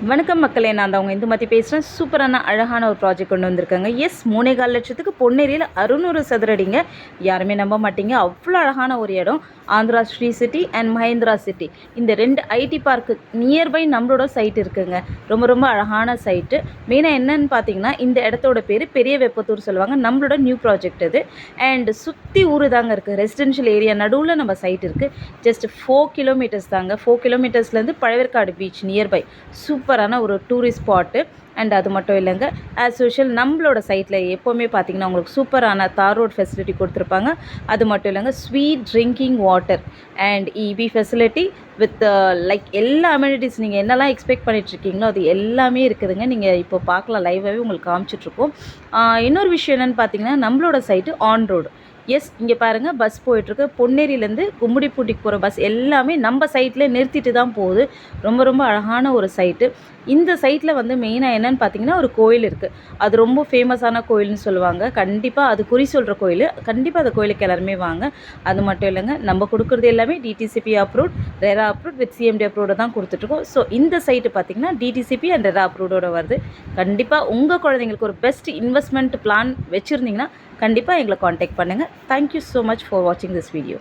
வணக்கம் மக்களே, நான் தான் உங்கள் இந்துமதி பேசுகிறேன். சூப்பரான அழகான ஒரு ப்ராஜெக்ட் கொண்டு வந்திருக்காங்க. எஸ், 3.4 லட்சத்துக்கு பொன்னேரியில் 600 சதுரடிங்க. யாருமே நம்ப மாட்டீங்க, அவ்வளோ அழகான ஒரு இடம். Andhra Sri city and Mahindra city, இந்த 2 ஐடி பார்க்கு நியர்பை நம்மளோட சைட் இருக்குங்க. ரொம்ப ரொம்ப அழகான சைட்டு. மெயினாக என்னன்னு பார்த்தீங்கன்னா, இந்த இடத்தோட பேர் பெரிய வெப்பத்தூர் சொல்லுவாங்க. நம்மளோட நியூ ப்ராஜெக்ட் இது. அண்ட் சுற்றி ஊர் தாங்க இருக்குது. ரெசிடென்ஷியல் ஏரியா நடுவில் நம்ம சைட் இருக்குது. ஜஸ்ட் 4 கிலோமீட்டர்ஸ் தாங்க. 4 கிலோமீட்டர்ஸ்லேருந்து பழவேற்காடு பீச் நியர்பை. சூப்பரான ஒரு டூரிஸ்ட் ஸ்பாட்டு. அண்ட் அது மட்டும் இல்லைங்க, ஆஸ் யூஷுவல் நம்மளோட சைட்டில் எப்போவுமே பார்த்தீங்கன்னா உங்களுக்கு சூப்பரான தார் ரோட் ஃபெசிலிட்டி கொடுத்துருப்பாங்க. அது மட்டும் இல்லைங்க, sweet drinking water and EB facility with like எல்லா அமெனிட்டிஸ் நீங்கள் என்னெல்லாம் எக்ஸ்பெக்ட் பண்ணிகிட்ருக்கீங்களோ அது எல்லாமே இருக்குதுங்க. நீங்கள் இப்போ பார்க்கலாம், லைவாகவே உங்களுக்கு காமிச்சிட்ருக்கோம். இன்னொரு விஷயம் என்னென்னு பார்த்தீங்கன்னா, நம்மளோட சைட்டு ஆன் ரோடு. எஸ், இங்கே பாருங்கள், பஸ் போயிட்டுருக்கு. பொன்னேரியிலேருந்து கும்மிடிப்பூட்டிக்கு போகிற பஸ் எல்லாமே நம்ம சைட்டில் நிறுத்திட்டு தான் போகுது. ரொம்ப ரொம்ப அழகான ஒரு சைட்டு. இந்த சைட்டில் வந்து மெயினாக என்னென்னு பார்த்தீங்கன்னா, ஒரு கோயில் இருக்குது. அது ரொம்ப ஃபேமஸான கோயில்னு சொல்லுவாங்க. கண்டிப்பாக அது குறி சொல்கிற கோயில். கண்டிப்பாக அந்த கோயிலுக்கு எல்லாருமே வாங்க. அது மட்டும் இல்லைங்க, நம்ம கொடுக்குறது எல்லாமே DTCP approved, RERA approved with CMD அப்ரூவோட தான் கொடுத்துட்ருக்கோம். ஸோ இந்த சைட்டு பார்த்திங்கன்னா டிடிசிபி அண்ட் ரெரா அப்ரூவோட வருது. கண்டிப்பாக உங்கள் குழந்தைங்களுக்கு ஒரு பெஸ்ட் இன்வெஸ்ட்மெண்ட் பிளான் வச்சுருந்தீங்கன்னா கண்டிப்பாக எங்களை காண்டாக்ட் பண்ணுங்கள். தேங்க்யூ ஸோ மச் ஃபார் வாட்சிங் திஸ் வீடியோ.